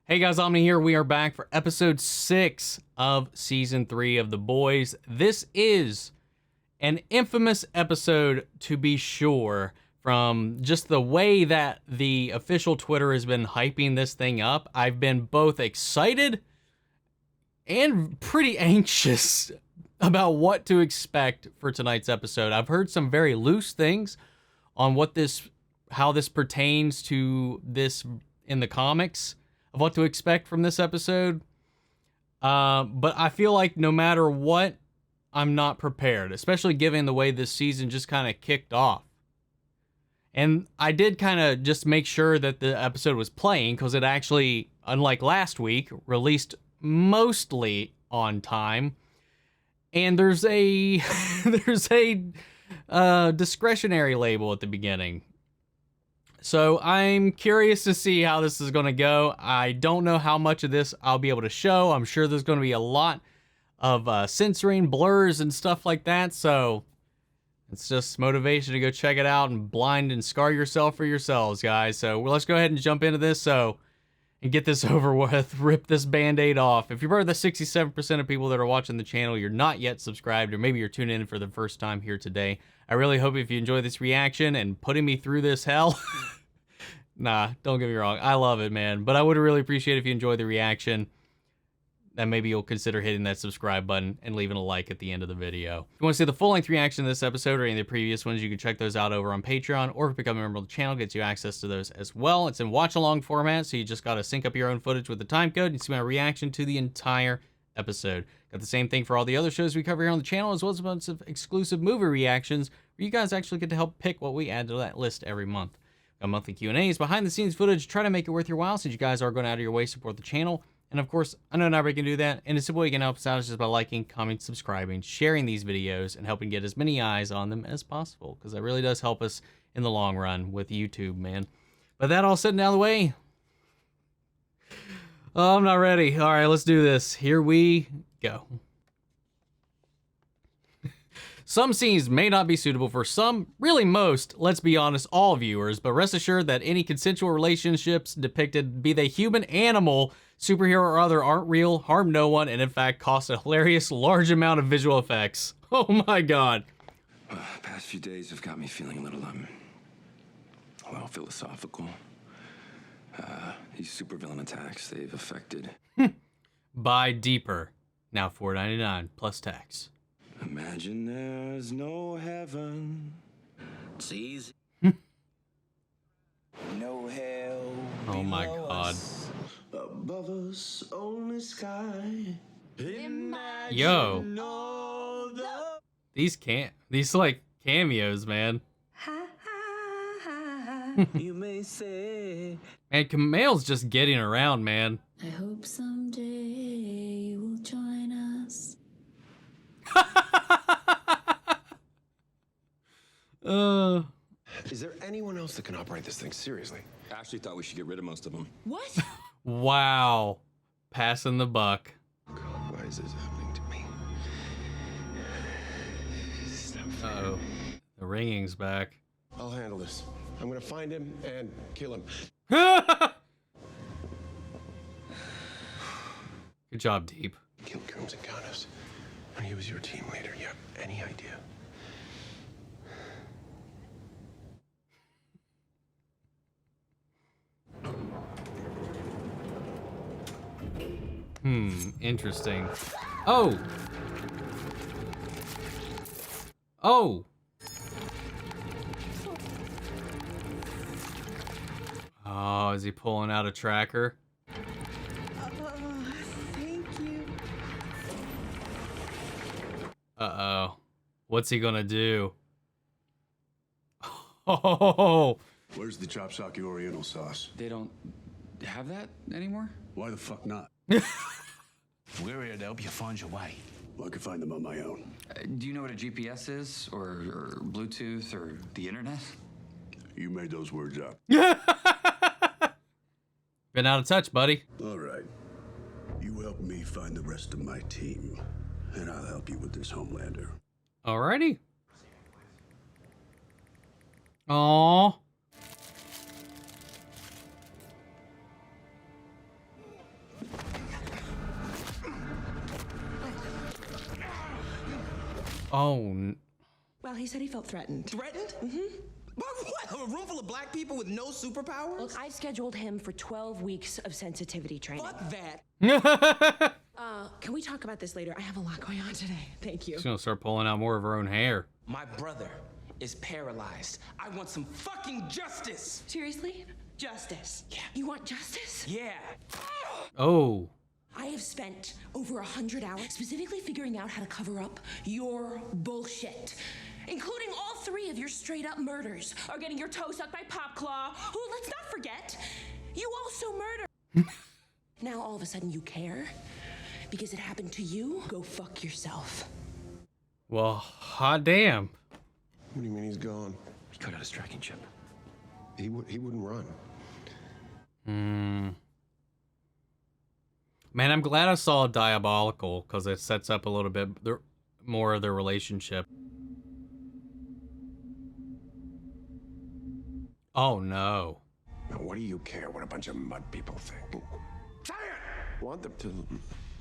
Hey guys, Omni here. We are back for episode 6 of season 3 of The Boys. This is an infamous episode, to be sure, from just the way that the official Twitter has been hyping this thing up. I've been both excited and pretty anxious about what to expect for tonight's episode. I've heard some very loose things on how this pertains to this in the comics, of what to expect from this episode. But I feel like no matter what, I'm not prepared, especially given the way this season just kind of kicked off. And I did kind of just make sure that the episode was playing, because it actually, unlike last week, released mostly on time. And there's a discretionary label at the beginning. So I'm curious to see how this is going to go. I don't know how much of this I'll be able to show. I'm sure there's going to be a lot of censoring, blurs, and stuff like that. So it's just motivation to go check it out and blind and scar yourself for yourselves, guys. So let's go ahead and jump into this and get this over with. Rip this Band-Aid off. If you're part of the 67% of people that are watching the channel, you're not yet subscribed, or maybe you're tuning in for the first time here today. I really hope if you enjoy this reaction and putting me through this hell. Nah, don't get me wrong. I love it, man. But I would really appreciate if you enjoy the reaction, then maybe you'll consider hitting that subscribe button and leaving a like at the end of the video. If you want to see the full-length reaction to this episode or any of the previous ones, you can check those out over on Patreon, or if you become a member of the channel, gets you access to those as well. It's in watch-along format, so you just got to sync up your own footage with the timecode and see my reaction to the entire episode. Got the same thing for all the other shows we cover here on the channel, as well as a bunch of exclusive movie reactions, where you guys actually get to help pick what we add to that list every month. Got monthly Q&As, behind-the-scenes footage, try to make it worth your while, since you guys are going out of your way to support the channel. And of course, I know not everybody can do that, and a simple way you can help us out is just by liking, commenting, subscribing, sharing these videos, and helping get as many eyes on them as possible, because that really does help us in the long run with YouTube, man. But that all sitting out of the way, oh, I'm not ready. All right, let's do this. Here we go. Some scenes may not be suitable for some, really most, let's be honest, all viewers, but rest assured that any consensual relationships depicted, be they human, animal, superhero, or other, aren't real, harm no one, and in fact cost a hilarious large amount of visual effects. Oh my god. Past few days have got me feeling a little, well, philosophical. These supervillain attacks, they've affected. Buy deeper. Now $4.99 plus tax. Imagine there's no heaven. It's easy. No hell. Oh my god. Above us, only sky. Yo. These like cameos, man. You may say. And Kumail's just getting around, man. I hope someday you will join us. Is there anyone else that can operate this thing seriously? Ashley thought we should get rid of most of them. What? Wow. Passing the buck. God, why is this happening to me? Stop. Uh-oh. The ringing's back. I'll handle this. I'm gonna find him and kill him. Good job, Deep. Killed Coombs and Connos. And he was your team leader. You have any idea? Interesting. Oh! Oh! Oh, is he pulling out a tracker? Thank you. Uh-oh. What's he gonna do? Oh! Where's the chopsaki oriental sauce? They don't have that anymore? Why the fuck not? We're here to help you find your way. Well, I can find them on my own. Do you know what a GPS is? Or Bluetooth? Or the internet? You made those words up. Been out of touch, buddy. All right. You help me find the rest of my team, and I'll help you with this Homelander. Alrighty. Aww. Oh, Well, he said he felt threatened. Threatened? Mm-hmm. What? A room full of black people with no superpowers? Look, I've scheduled him for 12 weeks of sensitivity training. Fuck that. Can we talk about this later? I have a lot going on today. Thank you. she's gonna start pulling out more of her own hair. My brother is paralyzed. I want some fucking justice. Seriously? Justice. Yeah. You want justice? Yeah. Oh. I have spent over 100 hours specifically figuring out how to cover up your bullshit. Including all 3 of your straight-up murders. Or getting your toe sucked by Popclaw, who, let's not forget, you also murdered. Now all of a sudden you care? Because it happened to you? Go fuck yourself. Well, hot damn. What do you mean he's gone? He cut out his tracking chip. He wouldn't run. Man, I'm glad I saw Diabolical, because it sets up a little bit more of their relationship. Oh, no. Now, what do you care what a bunch of mud people think? Say it! Want them to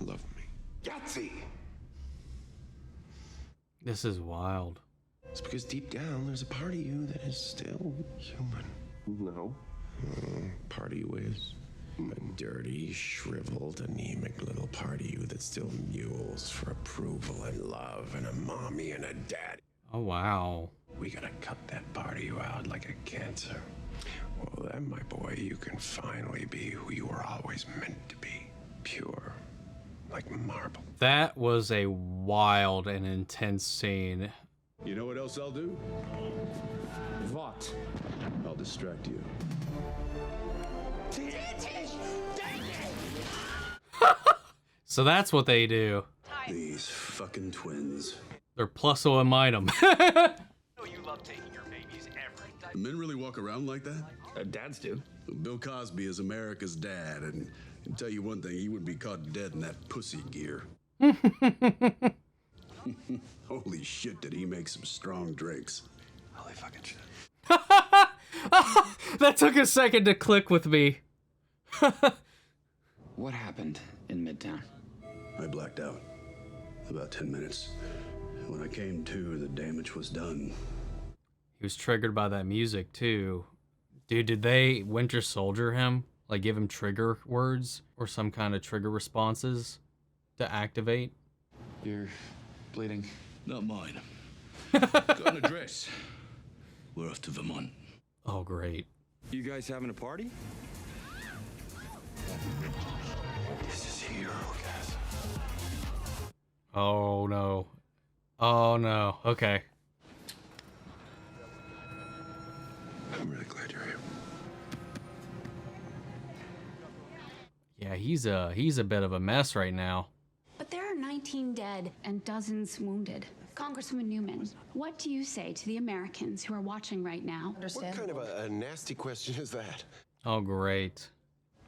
love me. Yahtzee! This is wild. It's because deep down, there's a part of you that is still human. No. Part of you is. A dirty, shriveled, anemic little part of you that still mules for approval and love and a mommy and a daddy. Oh, wow. We gotta cut that part of you out like a cancer. Well, then, my boy, you can finally be who you were always meant to be. Pure, like marble. That was a wild and intense scene. You know what else I'll do? What? I'll distract you. So that's what they do. These fucking twins. They're plusso and minum. You love taking your babies every day. Do men really walk around like that? Dads do. Bill Cosby is America's dad, and I can tell you one thing, he would be caught dead in that pussy gear. Holy shit, did he make some strong drinks. Holy fucking shit. That took a second to click with me. What happened in Midtown? I blacked out. About 10 minutes. When I came to, the damage was done. He was triggered by that music, too. Dude, did they Winter Soldier him? Like, give him trigger words? Or some kind of trigger responses to activate? You're bleeding. Not mine. Got an address. We're off to Vermont. Oh, great. You guys having a party? This is Herogasm. Oh, no. Oh, no. Okay. I'm really glad you're here. Yeah, he's a bit of a mess right now. But there are 19 dead and dozens wounded. Congresswoman Newman, what do you say to the Americans who are watching right now? What kind of a nasty question is that? Oh, great.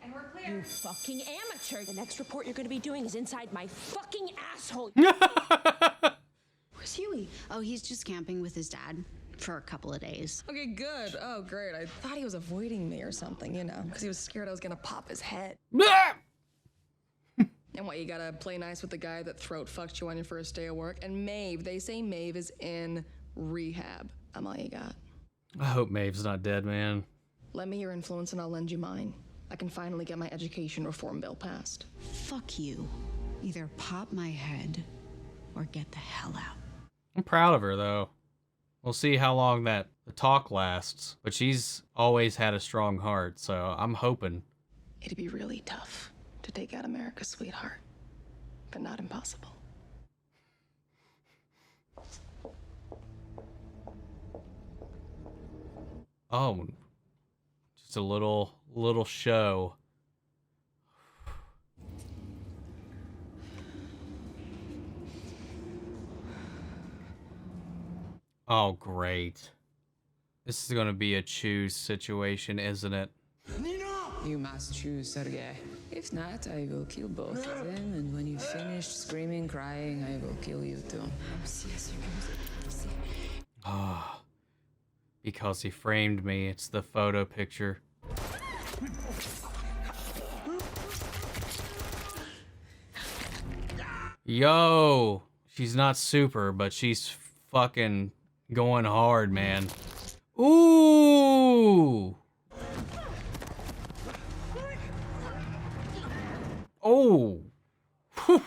And we're clear. You fucking amateur. The next report you're gonna be doing is inside my fucking asshole. Where's Hughie? Oh, he's just camping with his dad for a couple of days. Okay, good. Oh, great. I thought he was avoiding me or something, you know, because he was scared I was gonna pop his head. And what, you gotta play nice with the guy that throat fucked you on your first day of work? And Maeve, they say Maeve is in rehab. I'm all you got. I hope Maeve's not dead, man. Lend me your influence and I'll lend you mine. I can finally get my education reform bill passed. Fuck you. Either pop my head or get the hell out. I'm proud of her, though. We'll see how long the talk lasts. But she's always had a strong heart, so I'm hoping. It'd be really tough to take out America's sweetheart, but not impossible. Oh, just a little show. Oh, great. This is gonna be a choose situation, isn't it? You must choose Sergei. If not, I will kill both of them, and when you finish screaming, crying, I will kill you too. Ah, because he framed me. It's the photo picture. Yo, She's not super, but she's fucking going hard, man. Ooh! Oh! Whew.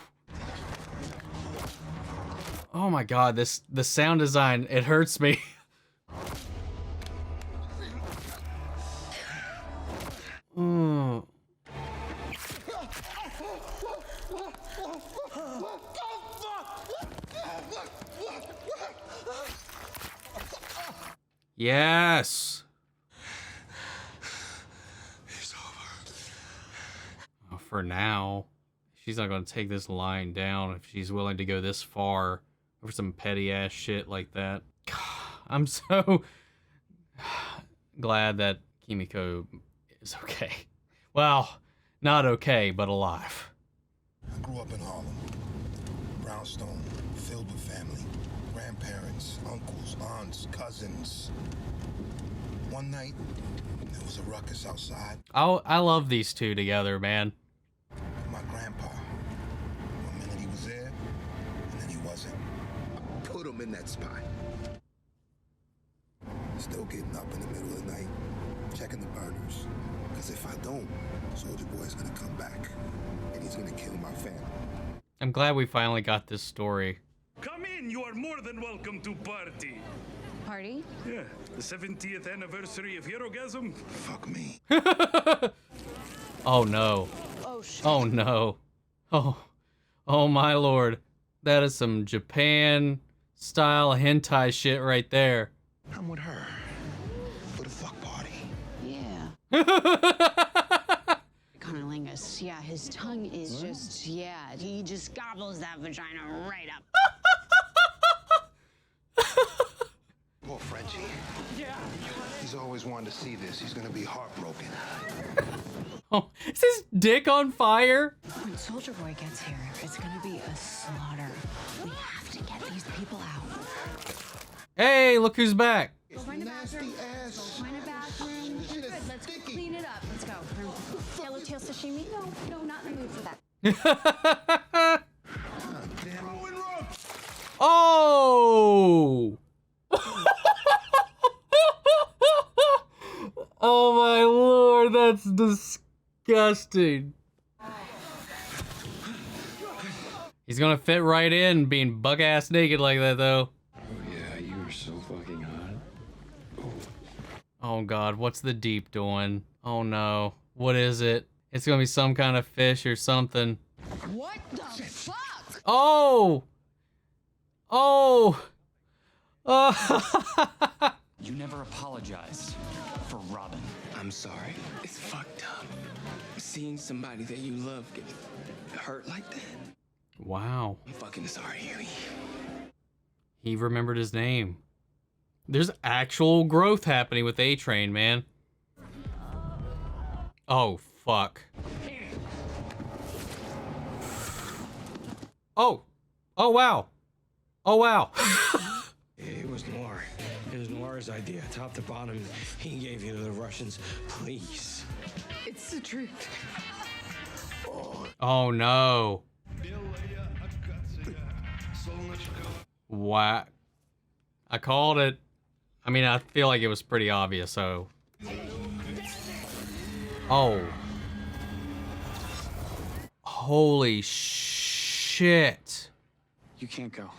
Oh my god, the sound design, it hurts me. Mm. Yes. It's over. Well, for now, she's not going to take this line down if she's willing to go this far over some petty ass shit like that. I'm so glad that Kimiko is okay. Well, not okay, but alive. I grew up in Harlem. Brownstone, filled with family. Grandparents, uncles, aunts, cousins. One night, there was a ruckus outside. I love these two together, man. My grandpa. One minute he was there, and then he wasn't. I put him in that spot. Still getting up in the middle of the night, checking the burners. Because if I don't, Soldier Boy's gonna come back, and he's gonna kill my family. I'm glad we finally got this story. Come in, you are more than welcome to party. Party? Yeah, the 70th anniversary of Herogasm. Fuck me. Oh no. Oh shit. Oh no. Oh my lord. That is some Japan style hentai shit right there. I'm with her for the fuck party. Yeah. Cunnilingus, yeah, his tongue is just, yeah, he just gobbles that vagina right up. Poor Frenchie. Yeah. He's always wanted to see this. He's gonna be heartbroken. Oh, is his dick on fire? When Soldier Boy gets here, it's gonna be a slaughter. We have to get these people out. Hey, look who's back. Go find a bathroom. Go find a bathroom. Good, let's clean it up. Let's go. Yellowtail sashimi? No, not in the mood for that. Oh! Oh my lord, that's disgusting. He's gonna fit right in being buck-ass naked like that, though. Oh yeah, you are so fucking hot. Oh god, what's the deep doing? Oh no, what is it? It's gonna be some kind of fish or something. What the fuck? Oh! Oh! You never apologized for Robin. I'm sorry. It's fucked up. Seeing somebody that you love get hurt like that. Wow. I'm fucking sorry, Hughie. He remembered his name. There's actual growth happening with A-Train, man. Oh, fuck. Oh. Oh, wow. Oh, wow. It was Noir. It was Noir's idea, top to bottom. He gave you to the Russians. Please. It's the truth. Oh, no. Wow. I called it. I mean, I feel like it was pretty obvious, so. Oh. Holy shit. You can't go.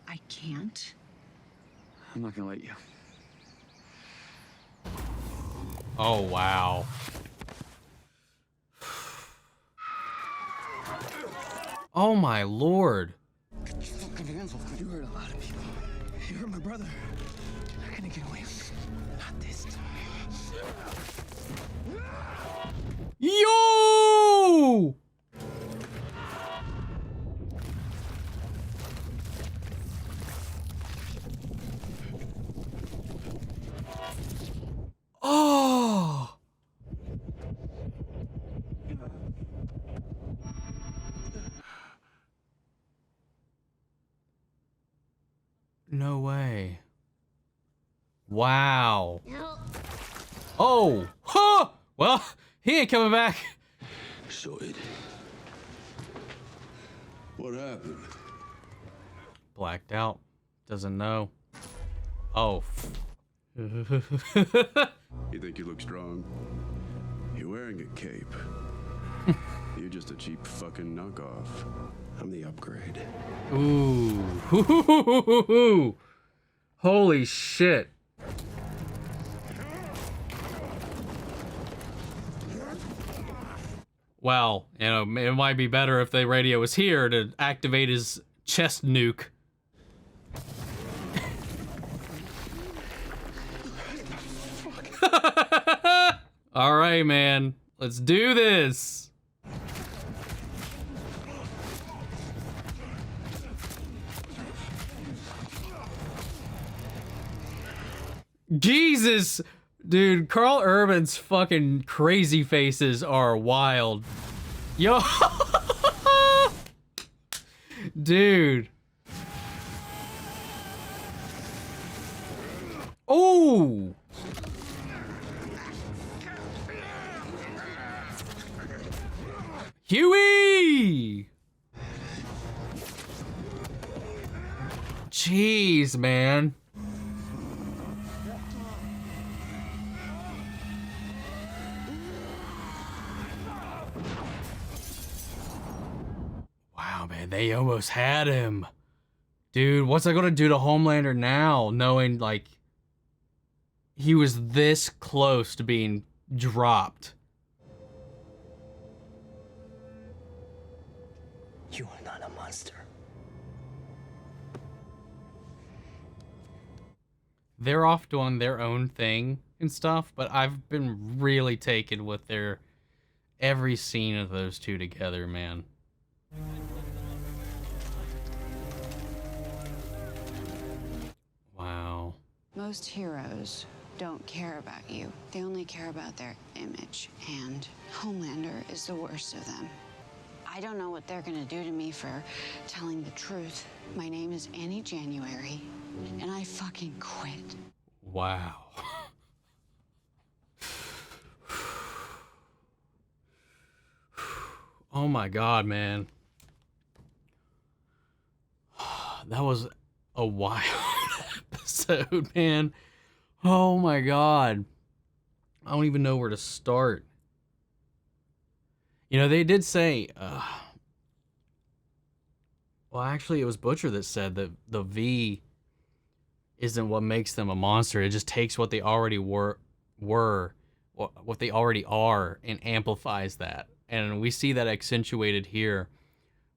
I can't. I'm not gonna let you. Oh, wow. Oh, my lord. Get your fucking hands off me. You hurt a lot of people. You hurt my brother. I'm gonna get away. Not this time. Yo! Oh! No way. Wow. Oh! Huh! Well, he ain't coming back. So what happened? Blacked out. Doesn't know. Oh. You think you look strong? You're wearing a cape. You're just a cheap fucking knockoff. I'm the upgrade. Ooh. Holy shit. Well, you know, it might be better if the radio was here to activate his chest nuke. All right, man. Let's do this. Jesus. Dude, Karl Urban's fucking crazy faces are wild. Yo. Dude. Oh. Hughie. Jeez, man. Wow, man, they almost had him. Dude, what's I gonna do to Homelander now, knowing, like, he was this close to being dropped? You are not a monster. They're off doing their own thing and stuff, but I've been really taken with their every scene of those two together, man. Wow. Most heroes don't care about you. They only care about their image, and Homelander is the worst of them. I don't know what they're gonna do to me for telling the truth. My name is Annie January, and I fucking quit. Wow. Oh my God, man. That was a wild episode, man. Oh my God. I don't even know where to start. You know, they did say, well, actually, it was Butcher that said that the V isn't what makes them a monster. It just takes what they already were, what they already are, and amplifies that. And we see that accentuated here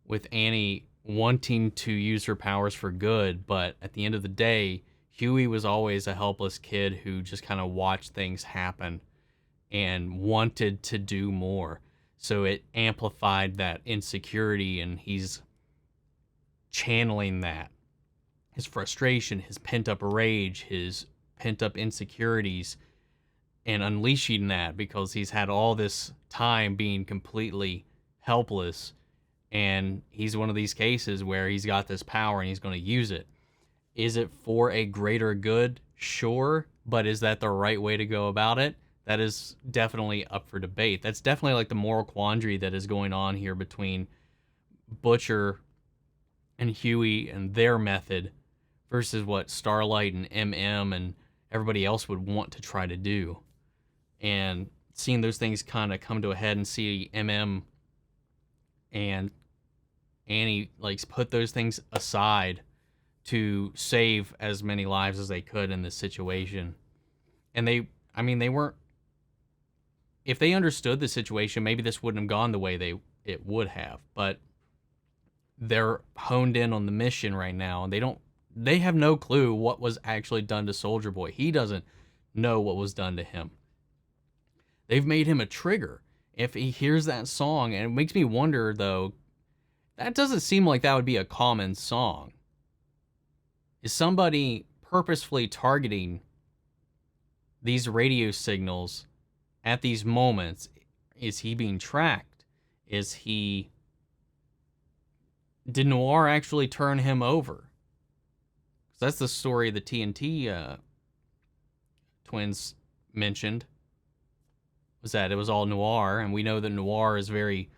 with Annie wanting to use her powers for good, but at the end of the day, Hughie was always a helpless kid who just kind of watched things happen and wanted to do more. So it amplified that insecurity, and he's channeling that. His frustration, his pent-up rage, his pent-up insecurities, and unleashing that because he's had all this time being completely helpless, and he's one of these cases where he's got this power and he's going to use it. Is it for a greater good? Sure, but is that the right way to go about it? That is definitely up for debate. That's definitely like the moral quandary that is going on here between Butcher and Hughie and their method versus what Starlight and MM and everybody else would want to try to do. And seeing those things kind of come to a head and see MM and Annie like put those things aside to save as many lives as they could in this situation. And they weren't, if they understood the situation, maybe this wouldn't have gone the way it would have, but they're honed in on the mission right now, and they have no clue what was actually done to Soldier Boy. He doesn't know what was done to him. They've made him a trigger. If he hears that song, and it makes me wonder, though, that doesn't seem like that would be a common song. Is somebody purposefully targeting these radio signals at these moments? Is he being tracked? Did Noir actually turn him over? 'Cause that's the story the TNT twins mentioned. Was that it was all Noir, and we know that Noir is very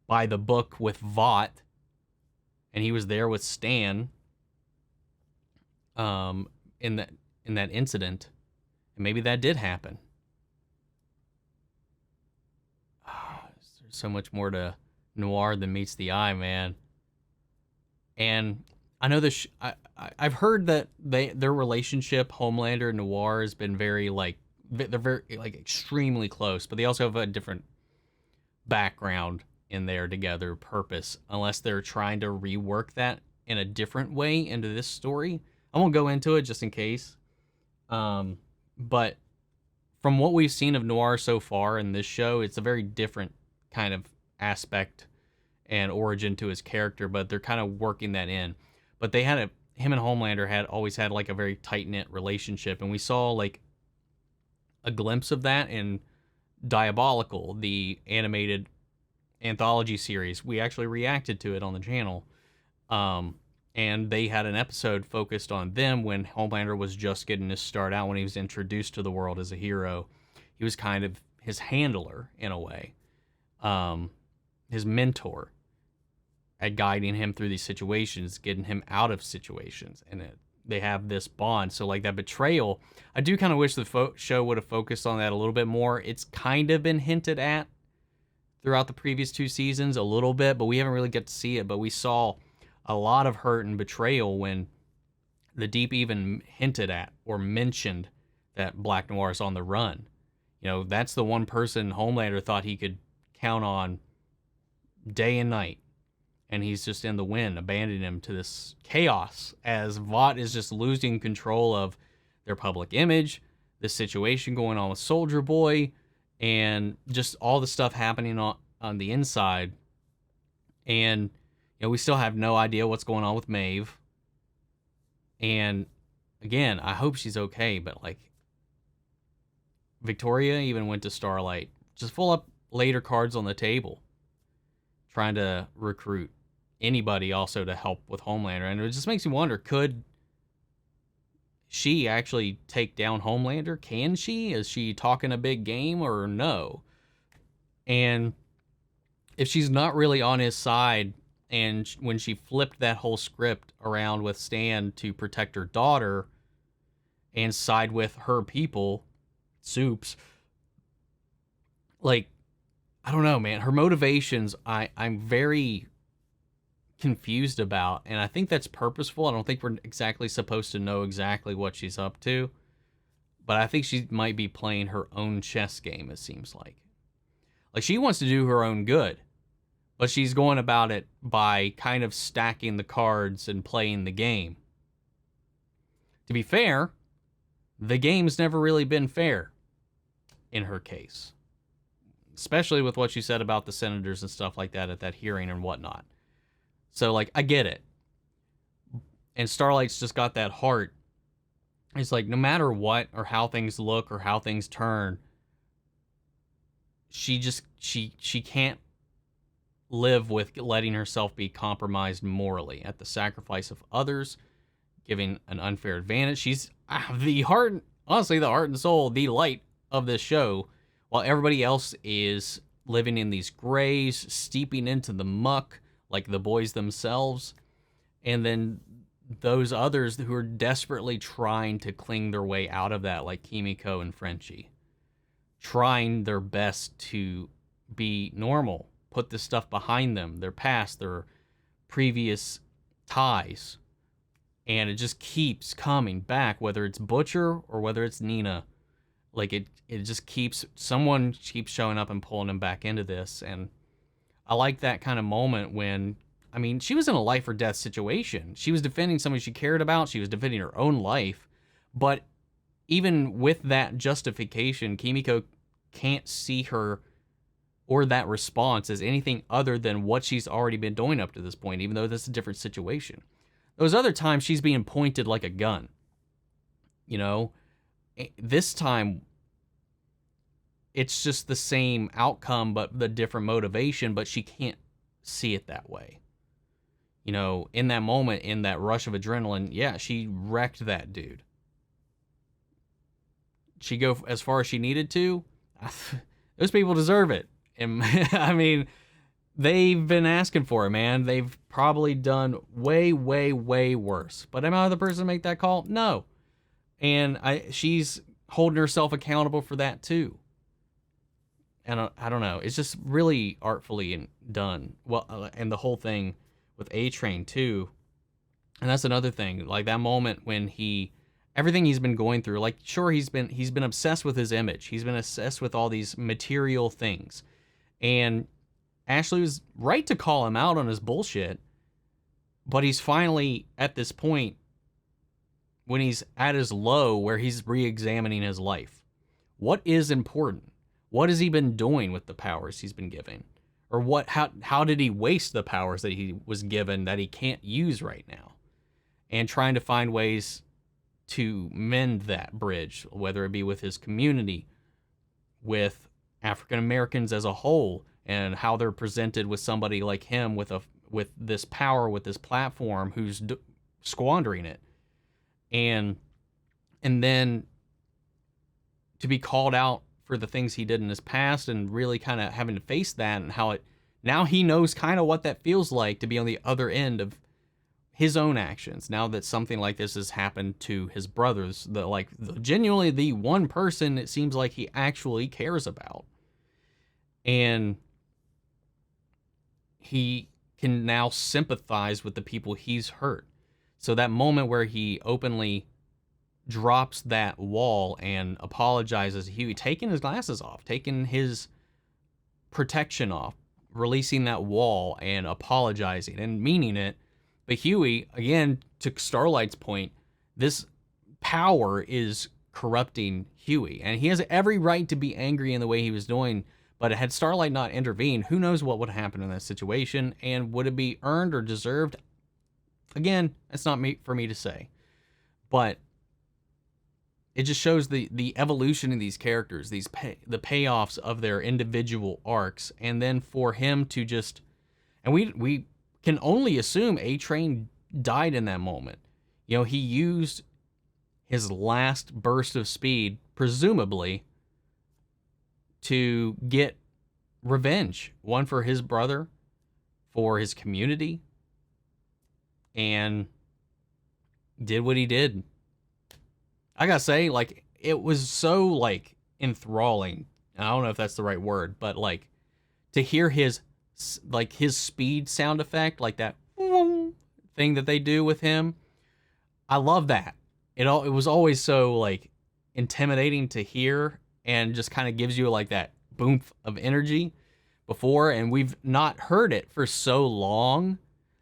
by the book with Vought, and he was there with Stan in that incident. And maybe that did happen. There's so much more to Noir than meets the eye, man. And I know this. I've heard that their relationship, Homelander and Noir, has been very they're very extremely close, but they also have a different background in there together, purpose, unless they're trying to rework that in a different way into this story. I won't go into it just in case. But from what we've seen of Noir so far in this show, it's a very different kind of aspect and origin to his character, but they're kind of working that in. But they had him and Homelander had always had like a very tight-knit relationship, and we saw like a glimpse of that in Diabolical, the animated anthology series. We actually reacted to it on the channel. And they had an episode focused on them when Homelander was just getting his start out, when he was introduced to the world as a hero. He was kind of his handler in a way, his mentor at guiding him through these situations, getting him out of situations. And they have this bond. So like that betrayal, I do kind of wish the show would have focused on that a little bit more. It's kind of been hinted at throughout the previous 2 seasons a little bit, but we haven't really get to see it. But we saw a lot of hurt and betrayal when the Deep even hinted at or mentioned that Black Noir is on the run. You know, that's the one person Homelander thought he could count on day and night. And he's just in the wind, abandoning him to this chaos as Vought is just losing control of their public image, the situation going on with Soldier Boy, and just all the stuff happening on the inside. And, you know, we still have no idea what's going on with Maeve. And, again, I hope she's okay, but, like, Victoria even went to Starlight, just full up later cards on the table, trying to recruit anybody also to help with Homelander. And it just makes me wonder, could she actually take down Homelander? Can she? Is she talking a big game or no? And if she's not really on his side, and when she flipped that whole script around with Stan to protect her daughter and side with her people, Supes, like, I don't know, man. Her motivations, I'm very confused about, and I think that's purposeful. I don't think we're exactly supposed to know exactly what she's up to, but I think she might be playing her own chess game, it seems like. Like, she wants to do her own good, but she's going about it by kind of stacking the cards and playing the game. To be fair, the game's never really been fair in her case, especially with what she said about the senators and stuff like that at that hearing and whatnot. So, like, I get it. And Starlight's just got that heart. It's like, no matter what or how things look or how things turn, she can't live with letting herself be compromised morally at the sacrifice of others, giving an unfair advantage. She's the heart, honestly, the heart and soul, the light of this show, while everybody else is living in these grays, steeping into the muck, like the boys themselves, and then those others who are desperately trying to cling their way out of that, like Kimiko and Frenchie, trying their best to be normal, put this stuff behind them, their past, their previous ties, and it just keeps coming back, whether it's Butcher or whether it's Nina. Like, it just someone keeps showing up and pulling them back into this. And I like that kind of moment when, I mean, she was in a life or death situation. She was defending somebody she cared about. She was defending her own life. But even with that justification, Kimiko can't see her or that response as anything other than what she's already been doing up to this point, even though this is a different situation. Those other times, she's being pointed like a gun. You know? This time, it's just the same outcome, but the different motivation, but she can't see it that way. You know, in that moment, in that rush of adrenaline, yeah, she wrecked that dude. She go as far as she needed to. Those people deserve it. And I mean, they've been asking for it, man. They've probably done way, way, way worse. But am I the person to make that call? No. And she's holding herself accountable for that too. And I don't know. It's just really artfully done. Well, and the whole thing with A-Train too. And that's another thing. Like that moment when everything he's been going through, like sure, he's been obsessed with his image. He's been obsessed with all these material things. And Ashley was right to call him out on his bullshit. But he's finally at this point when he's at his low where he's re-examining his life. What is important? What has he been doing with the powers he's been given? Or how did he waste the powers that he was given that he can't use right now? And trying to find ways to mend that bridge, whether it be with his community, with African Americans as a whole, and how they're presented with somebody like him with this power, with this platform, who's squandering it. And then to be called out for the things he did in his past and really kind of having to face that, and how now he knows kind of what that feels like to be on the other end of his own actions. Now that something like this has happened to his brothers, genuinely the one person it seems like he actually cares about. And he can now sympathize with the people he's hurt. So that moment where he openly drops that wall and apologizes to Hughie, taking his glasses off, taking his protection off, releasing that wall and apologizing and meaning it. But Hughie, again, to Starlight's point, this power is corrupting Hughie, and he has every right to be angry in the way he was doing. But had Starlight not intervened, who knows what would happen in that situation, and would it be earned or deserved? Again, that's not for me to say. But it just shows the evolution of these characters, the payoffs of their individual arcs, and then for him to just, and we can only assume A-Train died in that moment. You know, he used his last burst of speed, presumably, to get revenge. One for his brother, for his community, and did what he did. I gotta say, like, it was so, like, enthralling. I don't know if that's the right word, but, like, to hear his speed sound effect, like that thing that they do with him, I love that. It was always so, like, intimidating to hear, and just kind of gives you, like, that boom of energy before, and we've not heard it for so long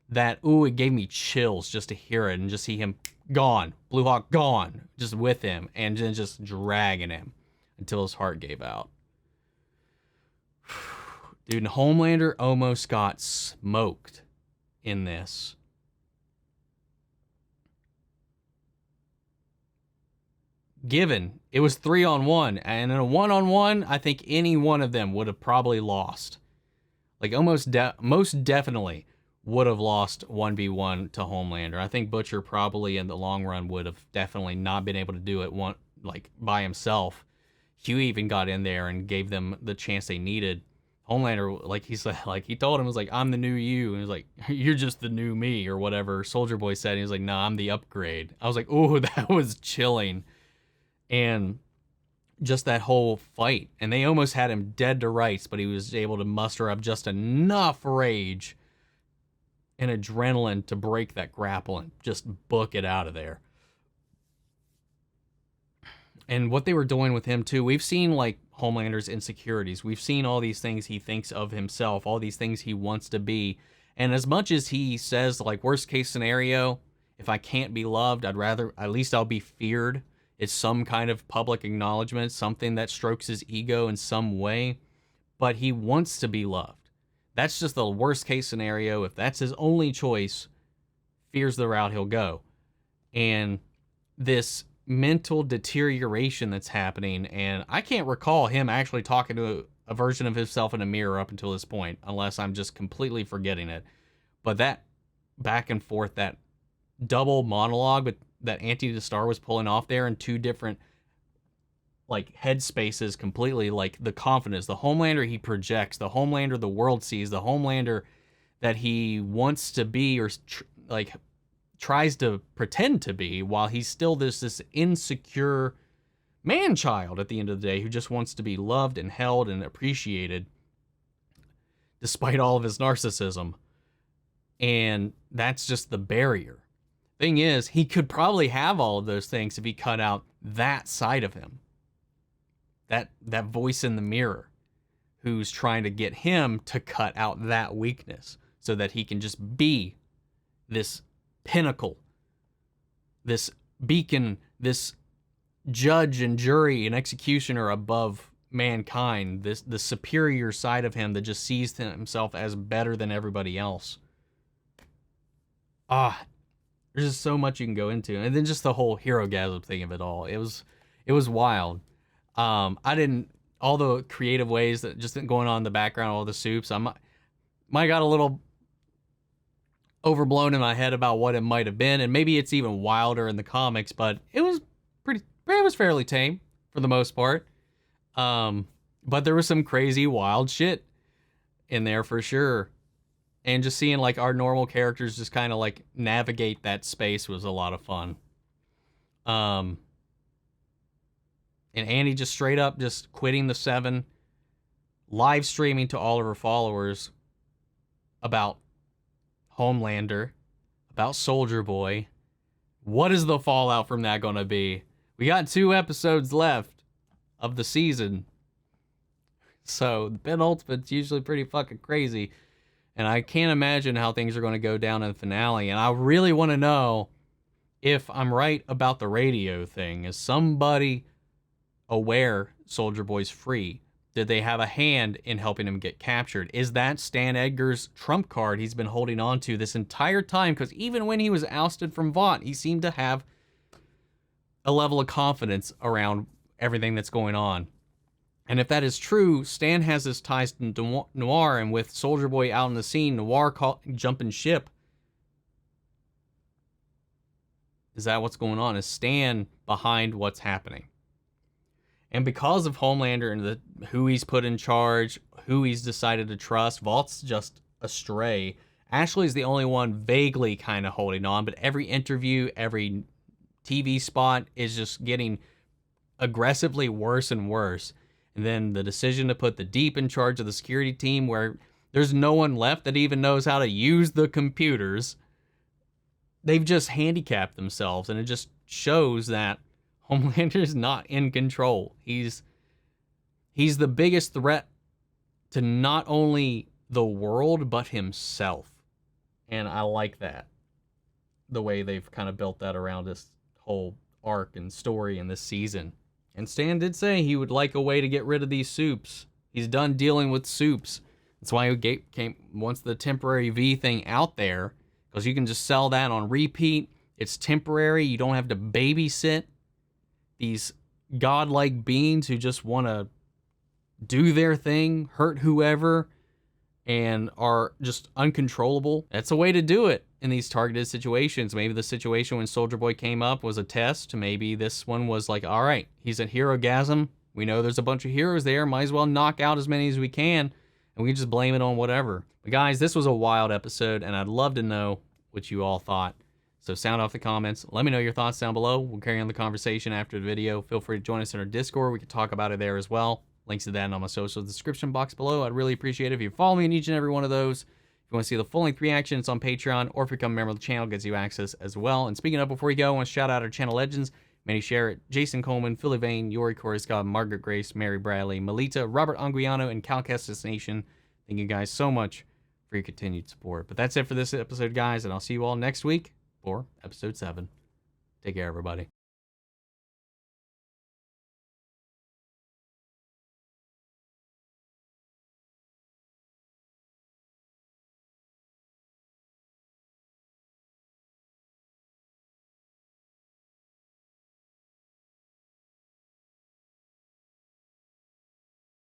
that, it gave me chills just to hear it and just see him gone, Blue Hawk gone, just with him, and then just dragging him until his heart gave out. Dude, Homelander almost got smoked in this. Given it was 3-on-1, and in a 1-on-1, I think any one of them would have probably lost. Like, most definitely would have lost 1v1 to Homelander. I think Butcher probably in the long run would have definitely not been able to do it by himself. Hughie even got in there and gave them the chance they needed. Homelander, he told him, was like, I'm the new you. And he was like, you're just the new me, or whatever Soldier Boy said. And he was like, no, I'm the upgrade. I was like, ooh, that was chilling. And just that whole fight. And they almost had him dead to rights, but he was able to muster up just enough rage and adrenaline to break that grapple and just book it out of there. And what they were doing with him too, we've seen like Homelander's insecurities. We've seen all these things he thinks of himself, all these things he wants to be. And as much as he says, like, worst case scenario, if I can't be loved, at least I'll be feared. It's some kind of public acknowledgement, something that strokes his ego in some way. But he wants to be loved. That's just the worst case scenario. If that's his only choice, fear's the route he'll go. And this mental deterioration that's happening, and I can't recall him actually talking to a version of himself in a mirror up until this point, unless I'm just completely forgetting it. But that back and forth, that double monologue that Antony Starr was pulling off there in two different like headspaces completely, like the confidence, the Homelander he projects, the Homelander the world sees, the Homelander that he wants to be, or like tries to pretend to be, while he's still this insecure man-child at the end of the day who just wants to be loved and held and appreciated despite all of his narcissism. And that's just the barrier. Thing is, he could probably have all of those things if he cut out that side of him. That voice in the mirror who's trying to get him to cut out that weakness so that he can just be this pinnacle, this beacon, this judge and jury and executioner above mankind, the superior side of him that just sees himself as better than everybody else. There's just so much you can go into. And then just the whole Herogasm thing of it all. It was wild. All the creative ways that just going on in the background, all the soups, might got a little overblown in my head about what it might have been. And maybe it's even wilder in the comics, but it was fairly tame for the most part. But there was some crazy wild shit in there for sure. And just seeing like our normal characters just kind of like navigate that space was a lot of fun. And Annie just straight up just quitting the Seven, live streaming to all of her followers about Homelander, about Soldier Boy. What is the fallout from that going to be? We got 2 episodes left of the season. So the penultimate's usually pretty fucking crazy. And I can't imagine how things are going to go down in the finale. And I really want to know if I'm right about the radio thing. Is somebody aware Soldier Boy's free? Did they have a hand in helping him get captured? Is that Stan Edgar's trump card he's been holding on to this entire time? Because even when he was ousted from Vought, he seemed to have a level of confidence around everything that's going on. And if that is true, Stan has his ties to Noir, and with Soldier Boy out on the scene, Noir jumping ship. Is that what's going on? Is Stan behind what's happening? And because of Homelander and who he's put in charge, who he's decided to trust, Vaught's just astray. Ashley's the only one vaguely kind of holding on, but every interview, every TV spot is just getting aggressively worse and worse. And then the decision to put the Deep in charge of the security team, where there's no one left that even knows how to use the computers. They've just handicapped themselves, and it just shows that Homelander's not in control. He's the biggest threat to not only the world, but himself. And I like that. The way they've kind of built that around this whole arc and story in this season. And Stan did say he would like a way to get rid of these soups. He's done dealing with soups. That's why he wants the temporary V thing out there, because you can just sell that on repeat. It's temporary. You don't have to babysit these godlike beings who just want to do their thing, hurt whoever, and are just uncontrollable. That's a way to do it in these targeted situations. Maybe the situation when Soldier Boy came up was a test. Maybe this one was like, all right, he's at Herogasm. We know there's a bunch of heroes there. Might as well knock out as many as we can, and we just blame it on whatever. But guys, this was a wild episode, and I'd love to know what you all thought. So sound off the comments. Let me know your thoughts down below. We'll carry on the conversation after the video. Feel free to join us in our Discord. We can talk about it there as well. Links to that in my social description box below. I'd really appreciate it if you follow me in each and every one of those. If you want to see the full-length reaction, it's on Patreon, or if you become a member of the channel, it gets you access as well. And speaking of, before you go, I want to shout out our channel legends: Manny Sherritt, Jason Coleman, Philly Vane, Yori Koriscott, Margaret Grace, Mary Bradley, Melita, Robert Anguiano, and Cal Kestis Nation. Thank you guys so much for your continued support. But that's it for this episode, guys, and I'll see you all next week for episode 7. Take care, everybody.